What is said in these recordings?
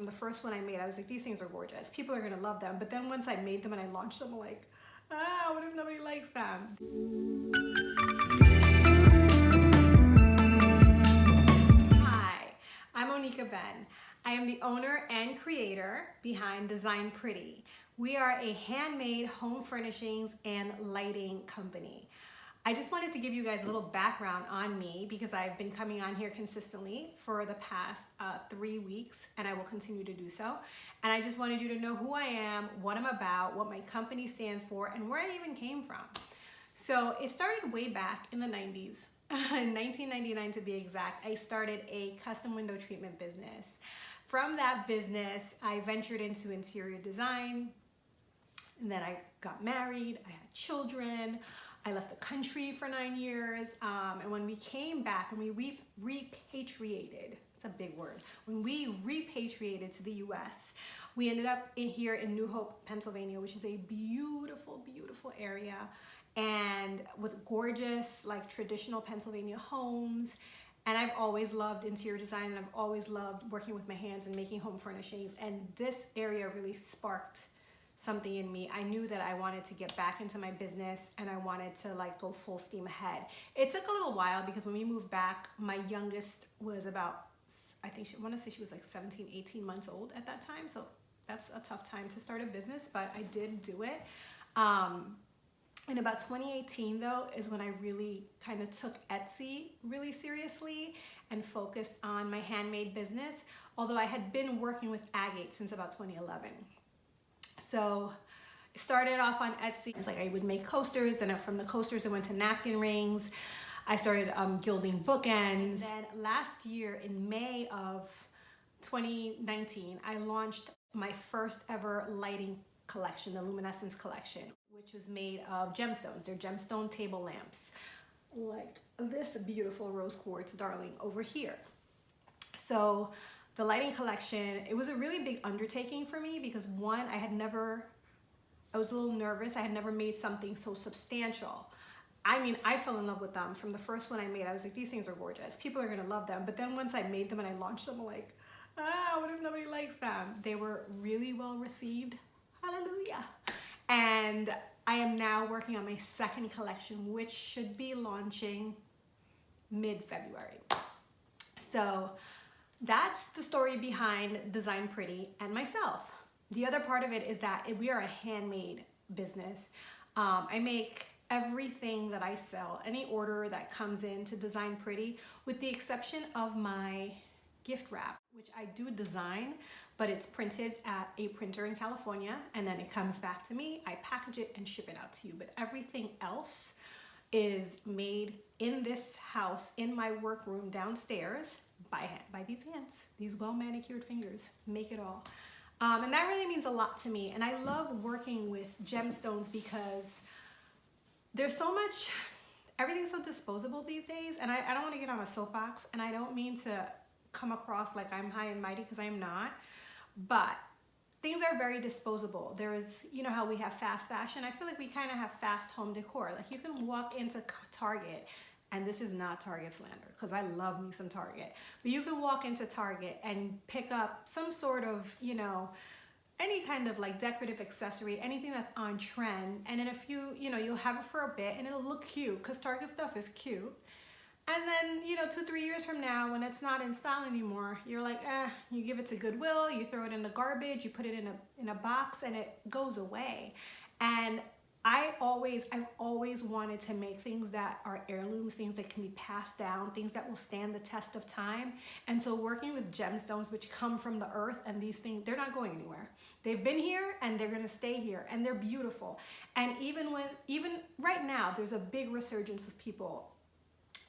the first one I made, I was like, these things are gorgeous. People are gonna love them. But then once I made them and I launched them, I'm like, what if nobody likes them? Hi, I'm Onika Ben. I am the owner and creator behind Design Pretty. We are a handmade home furnishings and lighting company. I just wanted to give you guys a little background on me because I've been coming on here consistently for the past 3 weeks, and I will continue to do so. And I just wanted you to know who I am, what I'm about, what my company stands for, and where I even came from. So it started way back in the 90s, in 1999 to be exact. I started a custom window treatment business. From that business, I ventured into interior design, and then I got married, I had children, I left the country for 9 years, and when we came back, when we repatriated, it's a big word, when we repatriated to the US, we ended up here in New Hope, Pennsylvania, which is a beautiful, beautiful area, and with gorgeous, like traditional Pennsylvania homes. And I've always loved interior design, and I've always loved working with my hands and making home furnishings, and this area really sparked something in me. I knew that I wanted to get back into my business and I wanted to like go full steam ahead. It took a little while because when we moved back, my youngest was about, I want to say she was like 17, 18 months old at that time. So that's a tough time to start a business, but I did do it. In about 2018 though, is when I really kind of took Etsy really seriously and focused on my handmade business. Although I had been working with Agate since about 2011. So I started off on Etsy. It's like I would make coasters, then from the coasters I went to napkin rings. I started gilding bookends. And then last year in May of 2019, I launched my first ever lighting collection, the Luminescence collection, which was made of gemstones. They're gemstone table lamps, like this beautiful rose quartz darling over here. So the lighting collection, it was a really big undertaking for me because one, I was a little nervous. I had never made something so substantial. I mean, I fell in love with them from the first one I made. I was like, these things are gorgeous. People are gonna love them. But then once I made them and I launched them, I'm like, what if nobody likes them? They were really well received. Hallelujah. And I am now working on my second collection, which should be launching mid-February. So that's the story behind Design Pretty and myself. The other part of it is that we are a handmade business. I make everything that I sell, any order that comes in to Design Pretty, with the exception of my gift wrap, which I do design, but it's printed at a printer in California, and then it comes back to me. I package it and ship it out to you, but everything else is made in this house, in my workroom downstairs, by hand, by these hands. These well manicured fingers make it all. And that really means a lot to me. And I love working with gemstones because there's so much, everything's so disposable these days. And I don't want to get on a soapbox, and I don't mean to come across like I'm high and mighty, because I am not. But things are very disposable. There is, you know how we have fast fashion? I feel like we kind of have fast home decor. Like you can walk into Target, and this is not Target slander because I love me some Target, but you can walk into Target and pick up some sort of, you know, any kind of like decorative accessory, anything that's on trend, and in a few, you know, you'll have it for a bit and it'll look cute because Target stuff is cute. And then, you know, 2-3 years from now, when it's not in style anymore, you're like, you give it to Goodwill, you throw it in the garbage, you put it in a box, and it goes away. And I've always wanted to make things that are heirlooms, things that can be passed down, things that will stand the test of time. And so working with gemstones, which come from the earth, and these things, they're not going anywhere. They've been here and they're gonna stay here, and they're beautiful. And even right now, there's a big resurgence of people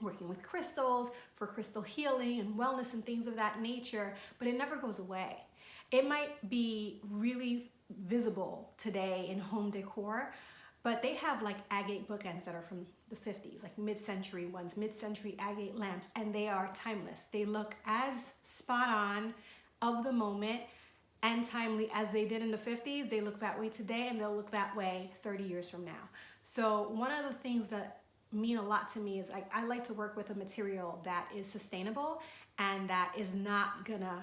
working with crystals for crystal healing and wellness and things of that nature, but it never goes away. It might be really visible today in home decor, but they have like agate bookends that are from the 50s, like mid-century ones, mid-century agate lamps, and they are timeless. They look as spot on of the moment and timely as they did in the 50s. They look that way today, and they'll look that way 30 years from now. So one of the things that mean a lot to me is I like to work with a material that is sustainable and that is not gonna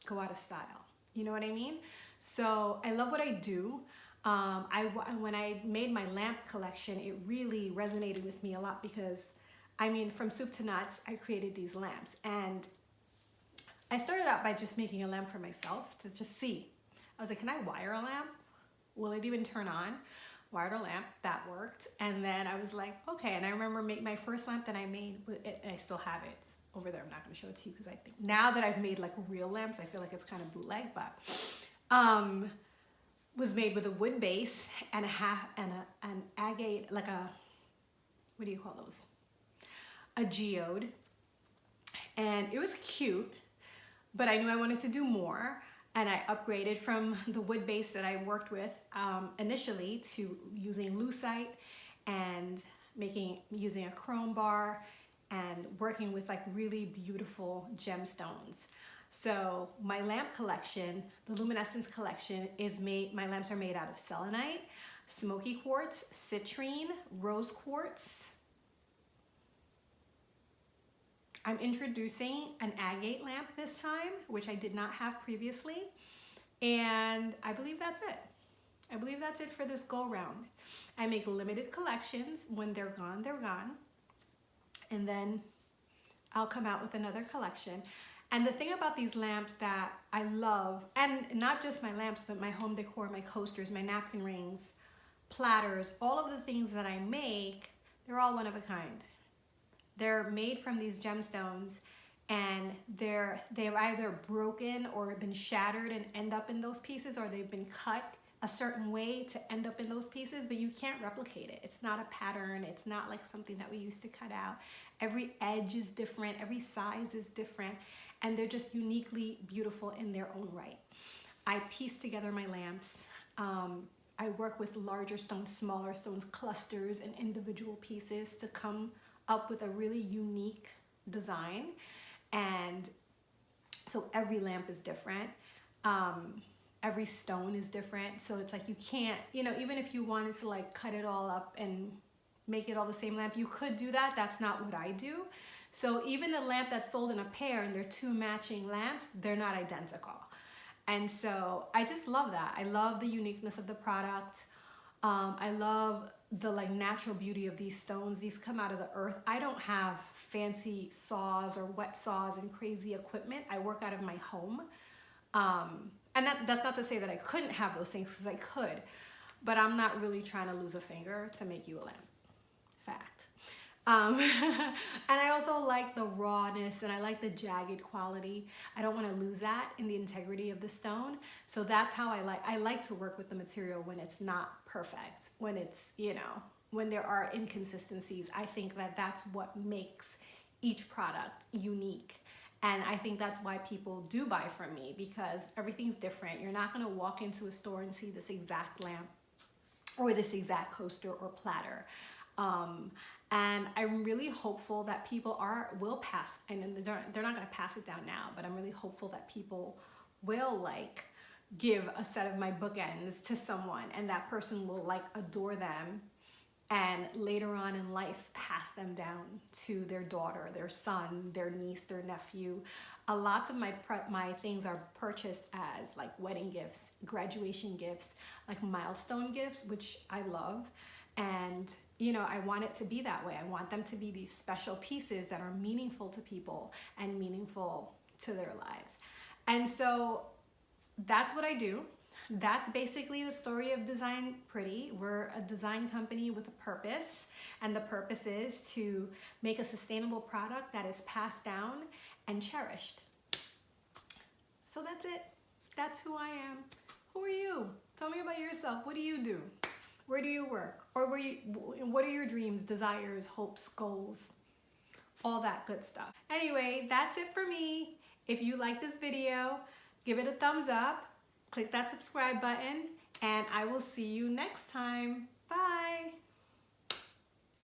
go out of style. You know what I mean? So I love what I do. When I made my lamp collection, it really resonated with me a lot because, I mean, from soup to nuts, I created these lamps. And I started out by just making a lamp for myself to just see. I was like, can I wire a lamp? Will it even turn on? Wired a lamp, that worked. And then I was like, okay. And I remember my first lamp that I made, and I still have it over there. I'm not gonna show it to you because I think now that I've made like real lamps, I feel like it's kind of bootleg, but was made with a wood base and an agate, like a, what do you call those? A geode. And it was cute, but I knew I wanted to do more. And I upgraded from the wood base that I worked with initially to using lucite and using a chrome bar and working with like really beautiful gemstones. So my lamp collection, the luminescence collection, my lamps are made out of selenite, smoky quartz, citrine, rose quartz. I'm introducing an agate lamp this time, which I did not have previously. And I believe that's it. I believe that's it for this go round. I make limited collections. When they're gone, they're gone. And then I'll come out with another collection. And the thing about these lamps that I love, and not just my lamps, but my home decor, my coasters, my napkin rings, platters, all of the things that I make, they're all one of a kind. They're made from these gemstones, and they've either broken or been shattered and end up in those pieces, or they've been cut a certain way to end up in those pieces, but you can't replicate it. It's not a pattern. It's not like something that we used to cut out. Every edge is different. Every size is different, and they're just uniquely beautiful in their own right. I piece together my lamps. I work with larger stones, smaller stones, clusters, and individual pieces to come up with a really unique design. And so every lamp is different. Every stone is different. So it's like you can't, even if you wanted to like cut it all up and make it all the same lamp, you could do that. That's not what I do. So even a lamp that's sold in a pair and they're two matching lamps, they're not identical. And so I just love that. I love the uniqueness of the product. I love the like natural beauty of these stones. These come out of the earth. I don't have fancy saws or wet saws and crazy equipment. I work out of my home. And that's not to say that I couldn't have those things, because I could, but I'm not really trying to lose a finger to make you a lamp. Fact. And I also like the rawness, and I like the jagged quality. I don't want to lose that in the integrity of the stone. So that's how I like to work with the material when it's not perfect, when it's, when there are inconsistencies. I think that that's what makes each product unique. And I think that's why people do buy from me, because everything's different. You're not going to walk into a store and see this exact lamp or this exact coaster or platter. And I'm really hopeful that people will pass, and they're not going to pass it down now, but I'm really hopeful that people will like give a set of my bookends to someone, and that person will like adore them, and later on in life pass them down to their daughter, their son, their niece, their nephew. A lot of my things are purchased as like wedding gifts, graduation gifts, like milestone gifts, which I love. And I want it to be that way. I want them to be these special pieces that are meaningful to people and meaningful to their lives. And so that's what I do. That's basically the story of Design Pretty. We're a design company with a purpose, and the purpose is to make a sustainable product that is passed down and cherished. So that's it. That's who I am. Who are you? Tell me about yourself. What do you do? Where do you work? Or what are your dreams, desires, hopes, goals? All that good stuff. Anyway, that's it for me. If you like this video, give it a thumbs up, click that subscribe button, and I will see you next time.